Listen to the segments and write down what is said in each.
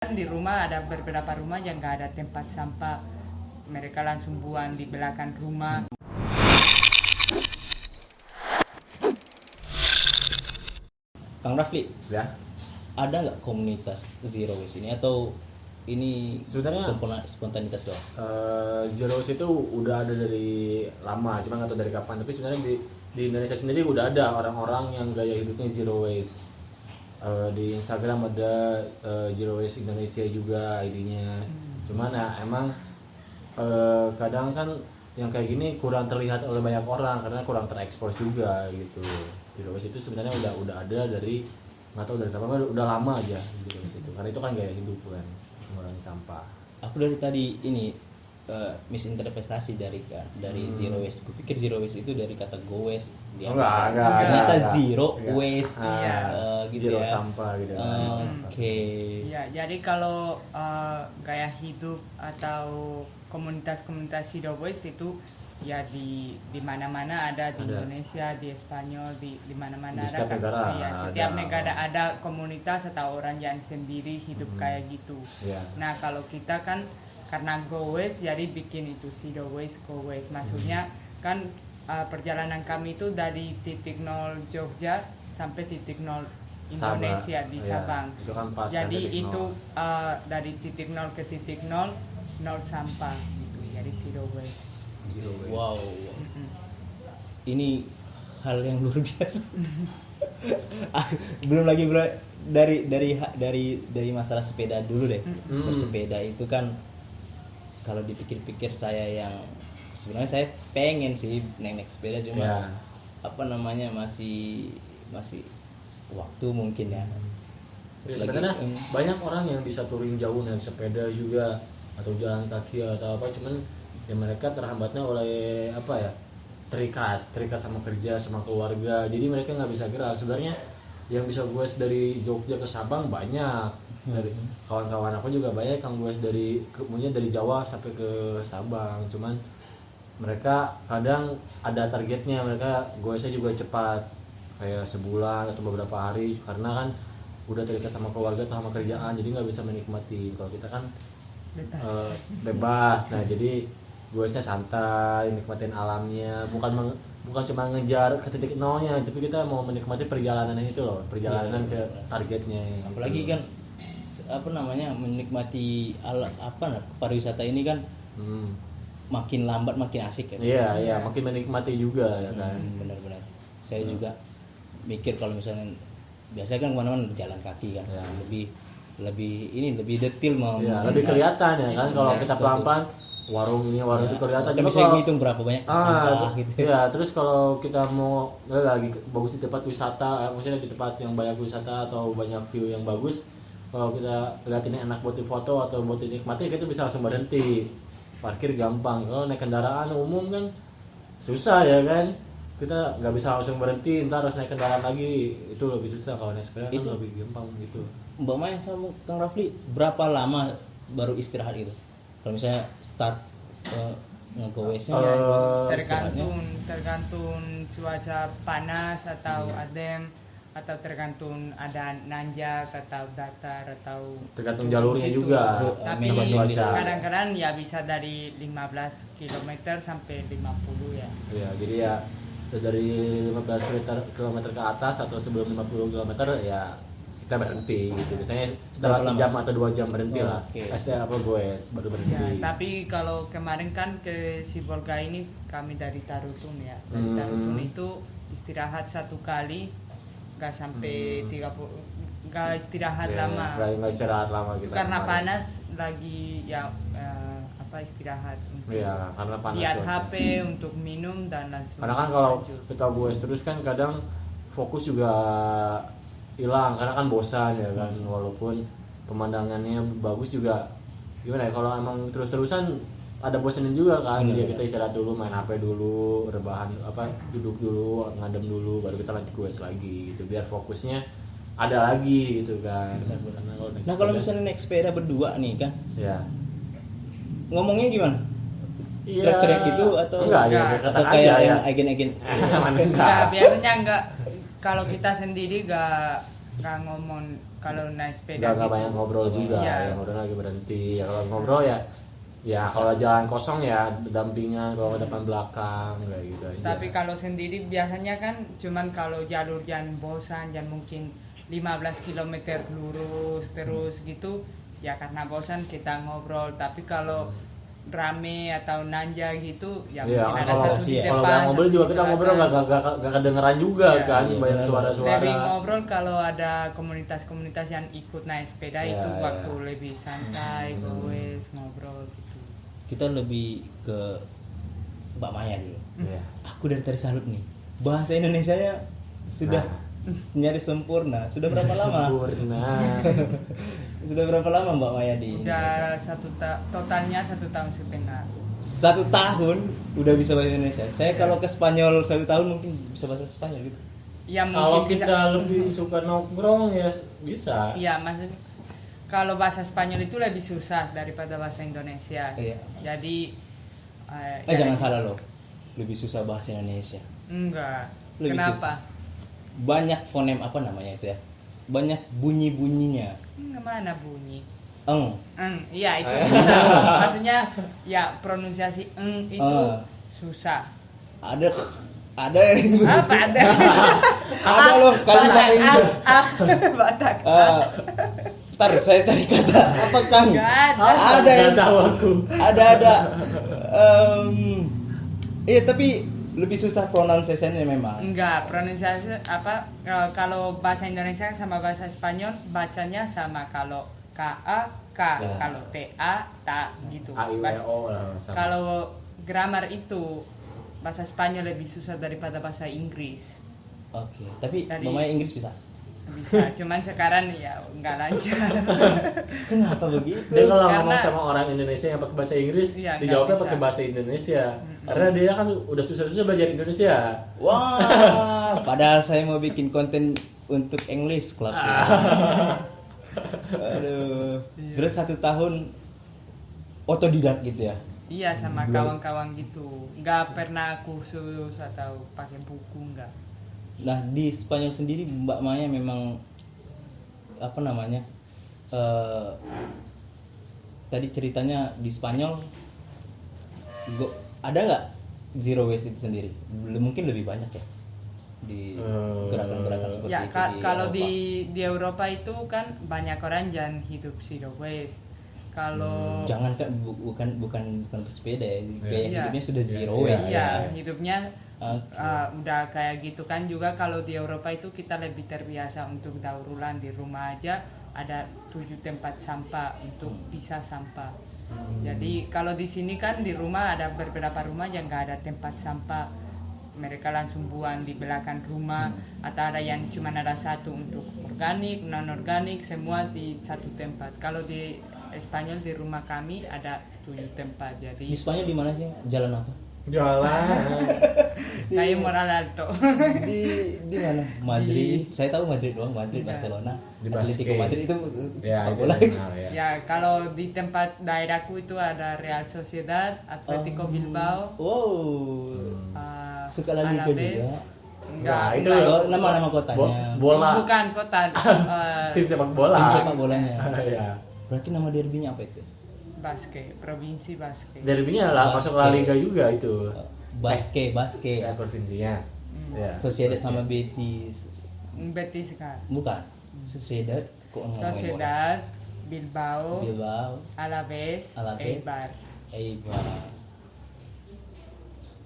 Di rumah ada beberapa rumah yang nggak ada tempat sampah, mereka langsung buang di belakang rumah. Kang Rafli, Ya, ada nggak komunitas zero waste ini atau ini sebenarnya spontanitas doang? Zero Waste itu udah ada dari lama, cuma nggak tahu dari kapan. Tapi sebenarnya di Indonesia sendiri udah ada orang-orang yang gaya hidupnya Zero Waste. Di Instagram ada Zero Waste Indonesia juga ID-nya. Cuman ya emang kadang kan yang kayak gini kurang terlihat oleh banyak orang karena kurang terekspos juga gitu. Zero Waste itu sebenarnya udah ada dari nggak tahu dari kapan, udah lama aja Zero Waste itu. Karena itu kan gaya hidup kan, mengurangi sampah. Aku dari tadi ini misinterpretasi dari zero waste. Kupikir zero waste itu dari kata go waste. Enggak. Ternyata Enggak. zero Enggak. waste. Iya. Gitu Zero ya. sampah gitu kan. Oke. Ya, jadi kalau gaya hidup atau komunitas-komunitas zero waste itu ya di mana-mana ada di Ada. Indonesia, di Spanyol, di mana-mana Di ada. setiap negara Iya, setiap ada. negara ada komunitas atau orang yang sendiri hidup kayak gitu. Iya. Nah, kalau kita kan karena go waste jadi bikin itu zero waste go waste. Maksudnya kan perjalanan kami itu dari titik nol Jogja sampai titik nol Indonesia di Iya, Sabang. itu kan pas kan Jadi titik itu nol. dari titik nol ke titik nol, nol sampah gitu. Jadi zero waste. Zero waste. Wow. Mm-mm. Ini hal yang luar biasa. Belum lagi bro, dari masalah sepeda dulu deh. Bersepeda itu kan kalau dipikir-pikir saya yang sebenarnya saya pengen sih naik sepeda cuma Ya. apa namanya masih waktu mungkin ya. Ya, Lagi, sebenarnya banyak orang yang bisa touring jauh naik sepeda juga atau jalan kaki atau apa, cuman ya mereka terhambatnya oleh apa ya, terikat sama kerja sama keluarga, jadi mereka nggak bisa gerak. Sebenarnya yang bisa gue dari Jogja ke Sabang banyak, dari kawan-kawan aku juga banyak yang gue dari Jawa sampai ke Sabang, cuman mereka kadang ada targetnya, mereka saya juga cepat kayak sebulan atau beberapa hari karena kan udah terikat sama keluarga atau sama kerjaan, jadi nggak bisa menikmati. Kalau kita kan bebas. Nah, jadi nya santai, nikmatin alamnya, bukan cuma ngejar ke titik nolnya, tapi kita mau menikmati perjalanan itu loh, perjalanan ke targetnya. apalagi gitu. kan apa namanya menikmati pariwisata ini kan makin lambat makin asik kan. Iya, makin menikmati juga ya kan. Benar-benar. Saya juga mikir kalau misalnya biasanya kan kemana-mana jalan kaki kan, Ya. lebih detail mau. Iya, lebih kelihatan ya kan kalau Benar, kita sesuatu. pelan-pelan warung itu kelihatan. Kita Cuma bisa kalau ngitung berapa banyak sampah gitu. Iya, terus kalau kita mau lagi bagus di tempat wisata, maksudnya di tempat yang banyak wisata atau banyak view yang bagus, kalau kita lihat ini enak buat difoto atau buat dinikmati, kita bisa langsung berhenti. Parkir gampang. Kalau naik kendaraan umum kan susah ya kan. Kita nggak bisa langsung berhenti, ntar harus naik kendaraan lagi. Itu lebih susah. Kalau naik sepeda kan Itu- lebih gampang gitu. Mbak Maya sama Kang Rafli berapa lama baru istirahat itu? Kalau misalnya start nge-go-waste-nya Tergantung cuaca panas atau adem, atau tergantung ada nanjak atau datar atau Tergantung jalurnya gitu. juga, Tapi sama cuaca. kadang-kadang ya bisa dari 15 km sampai 50 ya. Iya, jadi ya dari 15 km ke atas atau sebelum 50 km ya kita berhenti gitu. Biasanya setelah Berapa lama? sejam atau 2 jam berhenti lah. Oke. Baru Ya, berhenti. tapi kalau kemarin kan ke Sibolga ini kami dari Tarutun ya. Dari Tarutun itu istirahat satu kali, nggak sampai 30, nggak istirahat Ya, lama. nggak istirahat lama Itu kita. karena kemarin. panas lagi ya istirahat untuk Iya, karena panas. lihat cuaca. HP, untuk minum dan langsung. Karena kan kalau lanjut. kita goes terus kan kadang fokus juga hilang karena kan bosan ya kan, walaupun pemandangannya bagus juga gimana ya, kalau emang terus-terusan ada bosanin juga kan. Jadi kita istirahat dulu, main HP dulu, rebahan duduk dulu, ngadem dulu, baru kita lanjut goes lagi gitu biar fokusnya ada lagi gitu kan. Karena naik Nah kalau sepeda- misalnya naik sepeda berdua nih kan, ya ngomongnya gimana? iya, Teriak-teriak gitu atau enggak ya, Enggak. kata atau aja kayak ya. yang agen-agen? Mana Enggak, enggak. biasanya enggak. Kalau kita sendiri nggak ngomong kalau naik sepeda nggak gitu. banyak ngobrol juga, Iya. yang udah lagi berhenti. Ya, kalau ngobrol ya kalau jalan kosong ya dampingan, kalau depan belakang kayak gitu aja. Tapi kalau sendiri biasanya kan cuman kalau jalur jangan bosan, jangan mungkin 15 km lurus terus gitu ya karena bosan kita ngobrol. Tapi kalau rame atau nanja gitu ya Iya, mungkin ada kalau satu di sih ya. kalau depan. nggak ngobrol satu juga di kita ngobrol belakang. nggak kedengeran juga Iya. kan, Iya, banyak benar. suara-suara. Lebih ngobrol kalau ada komunitas-komunitas yang ikut naik sepeda Iya, itu iya. waktu lebih santai, goes, ngobrol gitu. Kita lebih ke Mbak Maya dulu. Iya. Aku dari tadi salut nih. Bahasa Indonesianya sudah nyaris sempurna. Sudah berapa lama? Sempurna. Sudah berapa lama Mbak Maya di Udah Indonesia? totalnya 1 tahun setengah. 1 tahun udah bisa bahasa Indonesia. Saya kalau ke Spanyol 1 tahun mungkin bisa bahasa Spanyol gitu. Ya Kalau mungkin kita lebih suka nongkrong ya bisa. Iya, maksudnya kalau bahasa Spanyol itu lebih susah daripada bahasa Indonesia. Iya. Jadi Jangan salah loh. Lebih susah bahasa Indonesia. Enggak. Lebih Kenapa? Banyak fonem apa namanya itu ya? Banyak bunyi-bunyinya. Mana bunyi? Iya itu Eh. susah. Maksudnya ya pronunciasi itu susah. Ada yang Apa ada? ada loh kalimat ini. Batak. Ntar saya cari kata apa Kang? Enggak ada. Ada yang Nggak tahu aku. ada. Iya tapi lebih susah pronunciation-nya memang. Enggak, pronunciasi apa kalau bahasa Indonesia sama bahasa Spanyol bacanya sama. Kalau KA K, Ya. kalau TA ta gitu. A I W O lah sama. Kalau grammar itu bahasa Spanyol lebih susah daripada bahasa Inggris. Oke, tapi Tadi- Mama Inggris bisa. Bisa, cuman sekarang ya nggak lancar. Kenapa begitu? Dia kalau Karena- ngomong sama orang Indonesia yang pakai bahasa Inggris, Iya, nggak dijawabnya bisa. pakai bahasa Indonesia. Karena dia kan udah susah-susah belajar Indonesia. Wah, padahal saya mau bikin konten untuk English Club. Ya. Aduh, terus 1 tahun otodidak gitu ya? Iya, sama kawan-kawan gitu. Nggak pernah kursus atau pakai buku nggak. Nah di Spanyol sendiri Mbak Maya memang apa namanya? Tadi ceritanya di Spanyol ada nggak zero waste itu sendiri? Mungkin lebih banyak ya di gerakan-gerakan seperti Ya, itu kalau Eropa. di Eropa itu kan banyak orang yang hidup zero waste. Kalau Jangan kan bukan pesepeda ya, gaya Iya. hidupnya sudah zero Iya, waste iya, ya. hidupnya Oke. udah kayak gitu kan. Juga kalau di Eropa itu kita lebih terbiasa untuk daur ulang. Di rumah aja ada 7 tempat sampah untuk pisah sampah. Jadi kalau di sini kan di rumah ada beberapa rumah yang nggak ada tempat sampah, mereka langsung buang di belakang rumah, atau ada yang cuma ada satu untuk organik, non organik, semua di satu tempat. Kalau di Spanyol di rumah kami ada 7 tempat, jadi Di Spanyol di mana sih? Jalan apa? Jalan. kayak Moral Alto. Di mana? Madrid. Saya tahu Madrid doang, Madrid, Iya. Barcelona. Di Atletico basket. Madrid itu Ya, sepak itu bola. kenal, ya. Ya, kalau di tempat daerahku itu ada Real Sociedad, Atletico Bilbao, Wow. Suka La Liga Alaves. juga. Enggak, Wah, itu enggak. Oh, nama-nama kotanya. Bola. Bukan kota. Tim sepak bola. Tim sepak bolanya. Iya. Berarti nama derbynya apa itu? Basket, provinsi basket. Derbynya lah masuk La Liga juga itu. Basket. Ya provinsinya. Ya. Sociedad sama Betis. Betis kan. Bukan. Sociedad kok ngomongin bola? Sociedad, Bilbao, Bilbao, Alaves, Alaves. Eibar. Eibar.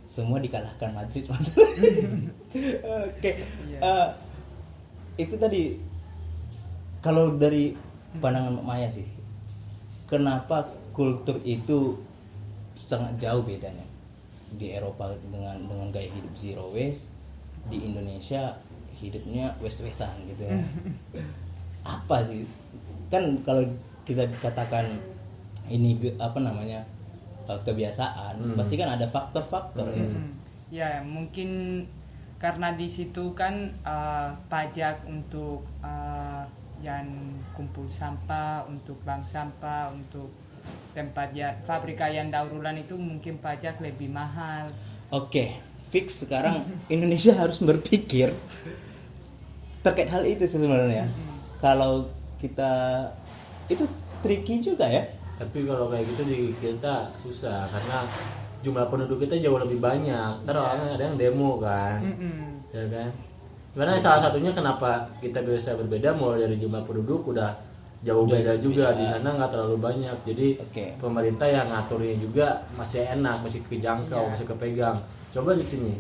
Semua dikalahkan Madrid. Oke. Iya. Itu tadi kalau dari pandangan Mbak Maya sih, kenapa kultur itu sangat jauh bedanya di Eropa dengan gaya hidup zero waste, di Indonesia hidupnya west-westan gitu ya. Apa sih? Kan kalau kita katakan ini apa namanya kebiasaan, pasti kan ada faktor-faktor ya. Ya, mungkin karena di situ kan pajak untuk yang kumpul sampah, untuk bank sampah, untuk tempat ya pabrika yang daur ulang itu mungkin pajak lebih mahal. Oke, fix sekarang Indonesia harus berpikir terkait hal itu sebenarnya. Kalau kita itu tricky juga ya. Tapi kalau kayak gitu di kita susah karena jumlah penduduk kita jauh lebih banyak. Ntar orangnya ada yang demo kan, ya kan? Karena salah satunya kenapa kita bisa berbeda mulai dari jumlah penduduk udah jauh beda juga. Di sana nggak terlalu banyak, jadi pemerintah yang ngaturnya juga masih enak, masih kejangkau, masih kepegang. Coba di sini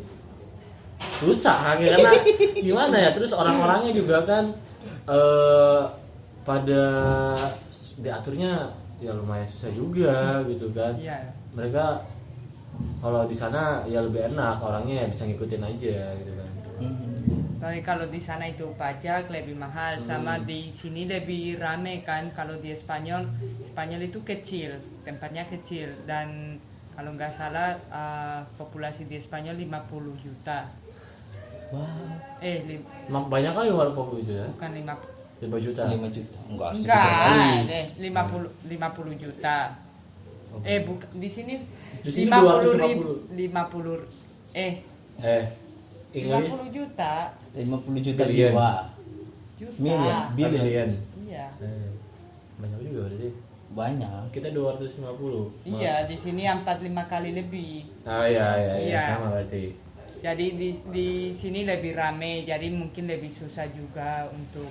susah karena gimana ya? Terus orang-orangnya juga kan pada diaturnya ya lumayan susah juga gitu kan. Mereka kalau di sana ya lebih enak, orangnya ya bisa ngikutin aja gitu kan. Tapi kalau di sana itu pajak lebih mahal, sama di sini lebih rame kan. Kalau di Spanyol itu kecil, tempatnya kecil, dan kalau nggak salah populasi di Spanyol 50 juta. Wow. Banyak kali luar itu ya? Bukan 5 juta. 5 juta. Enggak deh, 50 juta. Di sini 250. 50 juta. 50 juta Billion. jiwa. Juta. Billion. Iya. Banyak juga berarti. Banyak. Kita 250. Iya, di sini 45 kali lebih. Iya, sama berarti. Jadi di sini lebih rame, jadi mungkin lebih susah juga untuk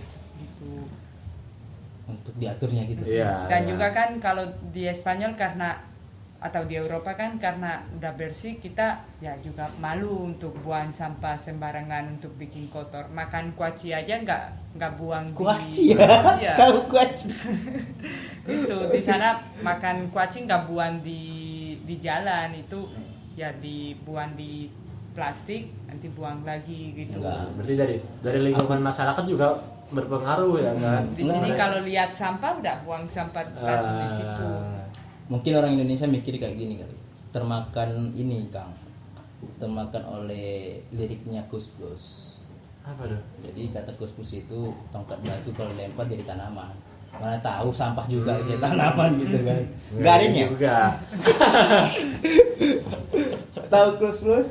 diaturnya gitu. Iya. Dan juga kan kalau di Spanyol atau di Eropa kan karena udah bersih, kita ya juga malu untuk buang sampah sembarangan untuk bikin kotor. Makan kuaci aja nggak buang kuaci ya. Tahu kuaci. Itu di sana makan kuaci nggak buang di jalan, itu ya dibuang di plastik, nanti buang lagi gitu. Berarti dari lingkungan masyarakat juga berpengaruh ya kan. Di sini kalau lihat sampah udah buang sampah langsung di situ. Mungkin orang Indonesia mikir kayak gini kali. Termakan ini, Kang. Termakan oleh liriknya Kus Plus. Apa tuh? Jadi kata Kus Plus itu tongkat batu kalau lempar jadi tanaman. Mana tahu sampah juga kayak tanaman gitu kan. Garingnya juga. Tahu Kus Plus?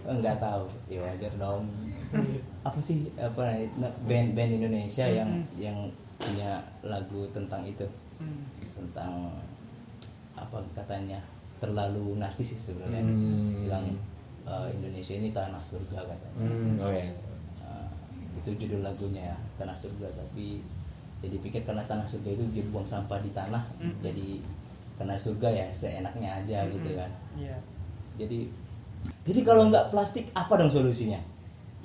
Enggak tahu. Ya wajar dong. Apa sih band Indonesia yang punya lagu tentang itu? Tentang apa katanya terlalu narsis sebenarnya. Bilang Indonesia ini tanah surga katanya. Itu judul lagunya ya, tanah surga. Tapi jadi pikir karena tanah surga itu dia buang sampah di tanah, jadi tanah surga ya seenaknya aja gitu kan. Iya. Jadi kalau nggak plastik apa dong solusinya?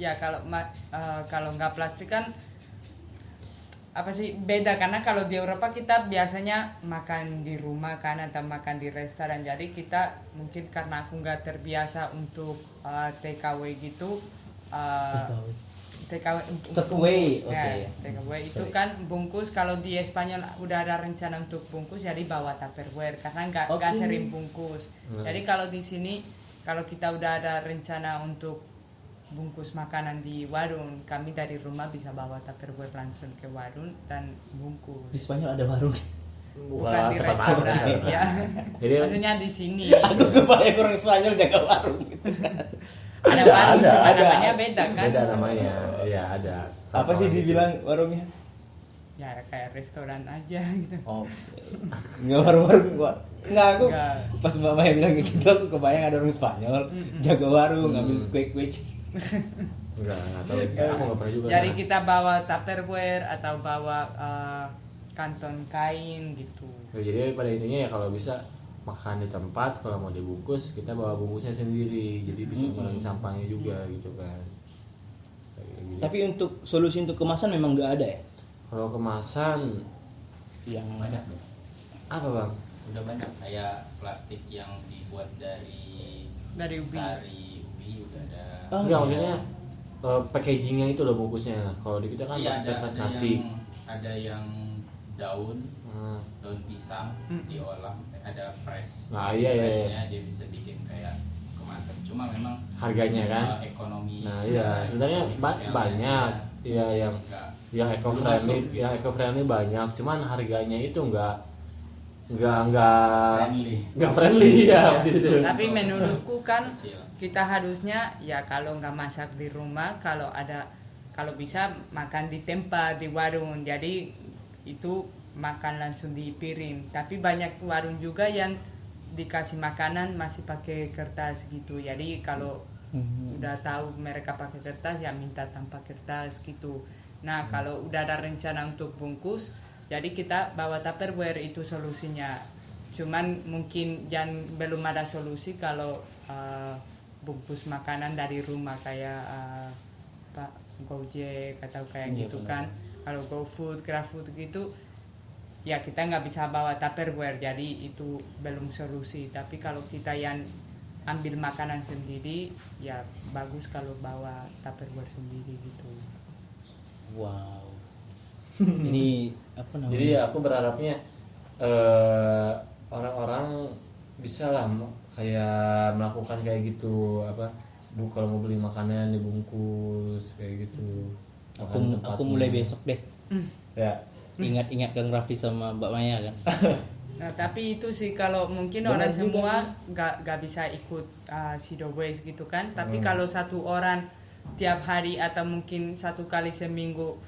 Ya kalau nggak plastik kan apa sih beda, karena kalau di Eropa kita biasanya makan di rumah kan atau makan di restoran, jadi kita mungkin karena aku nggak terbiasa untuk take away gitu. Take away itu kan bungkus. Kalau di Spanyol udah ada rencana untuk bungkus, jadi bawa Tupperware karena nggak sering bungkus. Jadi kalau di sini kalau kita udah ada rencana untuk bungkus makanan di warung, kami dari rumah bisa bawa Tupperware langsung ke warung dan bungkus. Di Spanyol ada warung? Bukan di restoran ya. Jadi maksudnya di sini. Aku kebayang orang Spanyol jaga warung gitu. Ada warung, cuma namanya beda kan? Beda namanya, ya ada. Apa sih dibilang warungnya? Ya kayak restoran aja gitu. Nggak warung-warung gua. Nggak, aku pas Mbak Maya bilang gitu aku kebayang ada orang Spanyol jaga warung ngambil kue-kue. Enggak tahu. Aku nggak pernah juga. Jadi kita bawa Tupperware atau bawa kantong kain gitu. Jadi pada intinya ya kalau bisa makan di tempat, kalau mau dibungkus kita bawa bungkusnya sendiri, jadi bisa mengurangi sampahnya juga gitu kan. Gitu. Tapi untuk solusi untuk kemasan memang nggak ada ya? Kalau kemasan yang banyak deh. Apa bang? Udah banyak kayak plastik yang dibuat dari ubi. sari ubi udah ada. Enggak, maksudnya packagingnya itu loh bungkusnya. Kalau di kita kan kertas nasi. Ada yang daun pisang diolah, ada press. Nah iya. Dia bisa bikin kayak kemasan. Cuma memang harganya kan ekonomi. Nah iya, sebenarnya banyak. Iya yang eco friendly banyak. Cuman harganya itu enggak friendly ya maksudnya. Tapi menurutku kan kita harusnya ya kalau nggak masak di rumah, kalau bisa makan di tempat di warung. Jadi itu makan langsung di piring. Tapi banyak warung juga yang dikasih makanan masih pakai kertas gitu. Jadi kalau udah tahu mereka pakai kertas ya minta tanpa kertas gitu. Nah kalau udah ada rencana untuk bungkus, jadi kita bawa Tupperware, itu solusinya. Cuman mungkin belum ada solusi kalau bungkus makanan dari rumah kayak Gojek atau kayak Iya, gitu benar. kan. Kalau GoFood, GrabFood gitu ya kita nggak bisa bawa Tupperware, jadi itu belum solusi. Tapi kalau kita yang ambil makanan sendiri ya bagus kalau bawa Tupperware sendiri gitu. Wow. Ini apa namanya? Jadi ya aku berharapnya orang-orang bisa lah kayak melakukan kayak gitu, apa kalau mau beli makanan dibungkus kayak gitu. Makan aku tempatnya. mulai besok deh. Ya. Ingat-ingat Kang Raffi sama Mbak Maya kan. Nah tapi itu sih kalau mungkin Benar orang juga semua nggak bisa ikut Zero Waste gitu kan. Tapi kalau satu orang tiap hari atau mungkin satu kali seminggu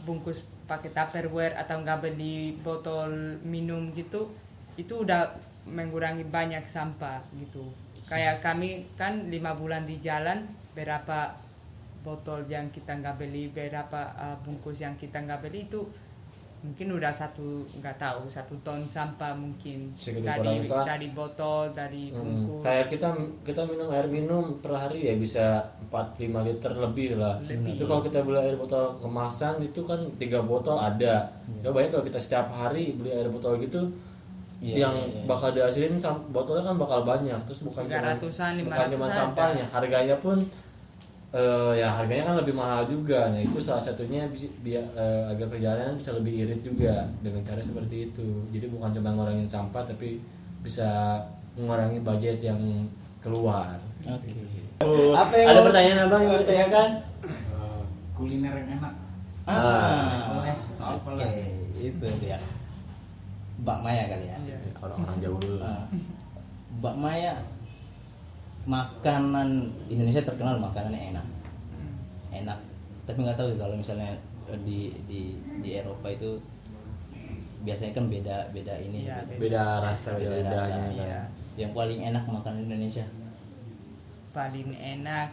bungkus pakai Tupperware atau nggak beli botol minum gitu, itu udah mengurangi banyak sampah gitu. Kayak kami kan 5 bulan di jalan, berapa botol yang kita nggak beli, berapa bungkus yang kita nggak beli, itu mungkin udah 1 ton sampah mungkin Segitu kurang besar. dari botol, dari bungkus. Kayak kita minum air minum per hari ya bisa 4-5 liter lebih lah. Itu kalau kita beli air botol kemasan itu kan 3 botol ada. Coba ya kalau kita setiap hari beli air botol gitu, yang bakal dihasilin botolnya kan bakal banyak. Terus bukan cuma 300-an, 500-an sampahnya, harganya pun ya harganya kan lebih mahal juga. Nah itu salah satunya biar agar perjalanan bisa lebih irit juga dengan cara seperti itu. Jadi bukan cuma ngurangin sampah tapi bisa mengurangi budget yang keluar. Oke. Apa yang ada pertanyaan abang yang mau ditanyakan? Kuliner yang enak. Boleh. Apa Oke, lah? itu dia. Mbak Maya kali ya. Iya. Orang-orang jauh dulu. Mbak Maya, makanan Indonesia terkenal makanannya enak. Enak. Tapi nggak tahu kalau misalnya di Eropa itu biasanya kan beda ini. Iya, Beda rasa, beda Beda rasa, lidahnya kan. iya. Yang paling enak makanan Indonesia. Paling enak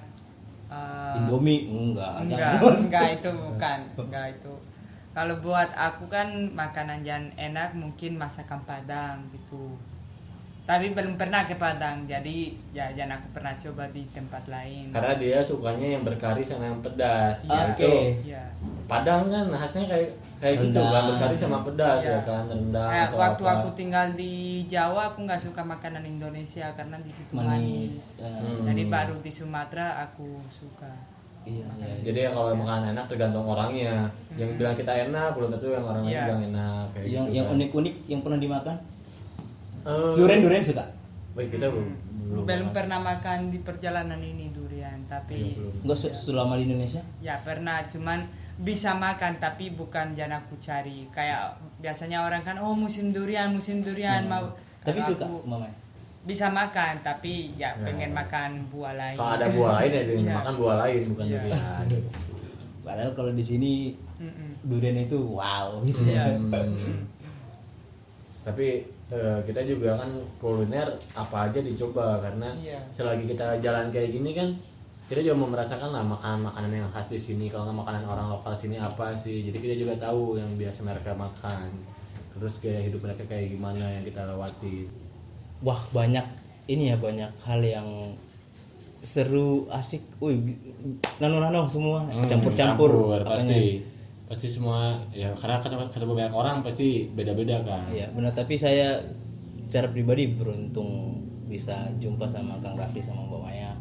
Indomie enggak. enggak itu bukan, enggak itu. Kalau buat aku kan makanan yang enak mungkin masakan Padang gitu. Tapi belum pernah ke Padang, jadi ya jangan aku pernah coba di tempat lain. Karena dia sukanya yang berkari sama yang pedas. Oke. Nah, itu Iya. Padang kan khasnya kayak gitu Rendang. kan, berkari sama pedas Iya. ya kan, rendang Kayak atau waktu apa. aku tinggal di Jawa aku nggak suka makanan Indonesia karena di situ manis. Manis. Jadi baru di Sumatera aku suka. Iya. Jadi ya kalau makanan enak tergantung orangnya. Yang bilang kita enak belum tentu yang orang lain Iya. bilang enak kayak Yang gitu. kan. unik-unik yang pernah dimakan? Eh, Durian suka? Baik kita belum Belum pernah makan di perjalanan ini durian, tapi belum. Enggak selama di Indonesia? ya pernah, cuman bisa makan tapi bukan yang aku cari. Kayak biasanya orang kan musim durian mau. Tapi Kalau suka aku Mama. bisa makan tapi ya Ya. pengen makan buah lain. Kalau ada buah lain ya dia Iya. makan buah lain bukan Iya. durian. Padahal kalau di sini Mm-mm. durian itu wow gitu. Iya. Tapi kita juga kan kuliner apa aja dicoba karena Iya. selagi kita jalan kayak gini kan kita juga mau merasakan lah makanan-makanan yang khas di sini. Kalau nggak makanan orang lokal sini apa sih, jadi kita juga tahu yang biasa mereka makan, terus gaya hidup mereka kayak gimana yang kita lewati. Wah, banyak ini ya, banyak hal yang seru, asik. Nano semua campur-campur apanya. Pasti semua ya karena ketemu banyak orang pasti beda-beda kan. Iya, benar, tapi saya secara pribadi beruntung bisa jumpa sama Kang Raffi sama Mbak Maya.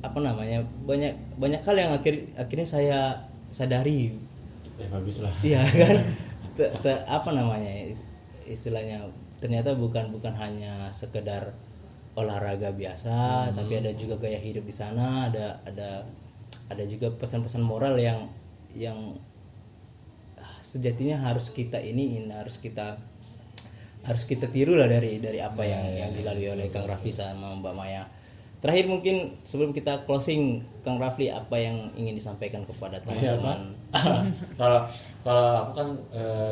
Apa namanya? Banyak hal yang akhirnya saya sadari. Ya bagus lah. Iya kan? Apa namanya? Istilahnya ternyata bukan hanya sekedar olahraga biasa, tapi ada juga gaya hidup di sana, ada juga pesan-pesan moral yang sejatinya harus kita tiru lah dari apa yang dilalui oleh Kang Raffi sama Mbak Maya. Terakhir mungkin sebelum kita closing, Kang Rafli, apa yang ingin disampaikan kepada teman-teman? kalau aku kan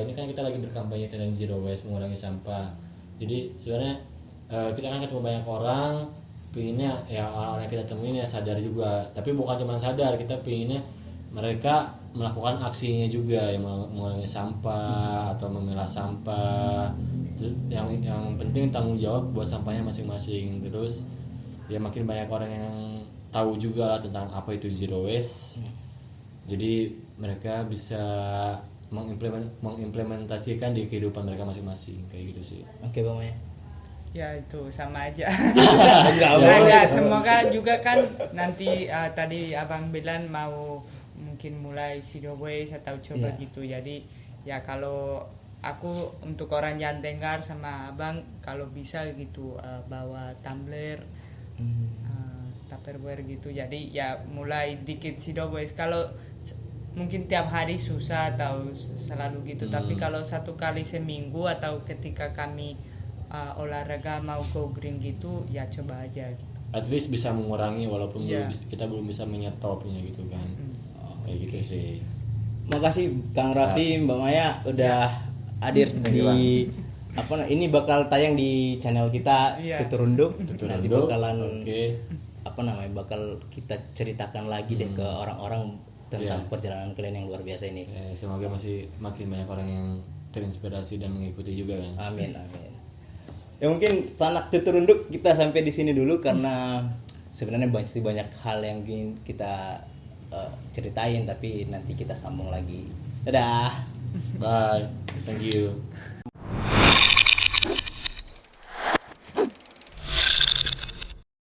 ini kan kita lagi berkampanye tentang zero waste, mengurangi sampah. Jadi sebenarnya kita kan ketemu banyak orang, pinginnya ya orang-orang yang kita temuin ya sadar juga. Tapi bukan cuma sadar, kita pinginnya mereka melakukan aksinya juga, yang mengurangi sampah atau memilah sampah. Terus yang penting tanggung jawab buat sampahnya masing-masing. Terus ya makin banyak orang yang tahu juga lah tentang apa itu zero waste. Jadi mereka bisa mengimplementasikan di kehidupan mereka masing-masing kayak gitu sih. Oke, Bang Maya. Ya itu sama aja. Enggak, Semoga juga kan nanti tadi abang bilang mau mungkin mulai zero waste atau coba gitu. Jadi ya kalau aku untuk orang yang dengar sama abang, kalau bisa gitu bawa tumbler, Tupperware gitu. Jadi ya mulai dikit zero waste. Kalau mungkin tiap hari susah atau selalu gitu, tapi kalau 1 kali seminggu atau ketika kami olahraga mau go green gitu, ya coba aja gitu. At least bisa mengurangi walaupun Iya. kita belum bisa menyetopnya gitu kan. Kayak gitu sih. Makasih Kang Rafli, Mbak Maya udah hadir di ini bakal tayang di channel kita Iya. Tuturunduk. Nanti bakalan Oke. bakal kita ceritakan lagi deh ke orang-orang tentang perjalanan kalian yang luar biasa ini. Semoga masih makin banyak orang yang terinspirasi dan mengikuti juga kan. Amin. Ya mungkin sanak Tuturunduk kita sampai di sini dulu karena sebenarnya masih banyak hal yang ingin kita ceritain, tapi nanti kita sambung lagi. Dadah. Bye. Thank you.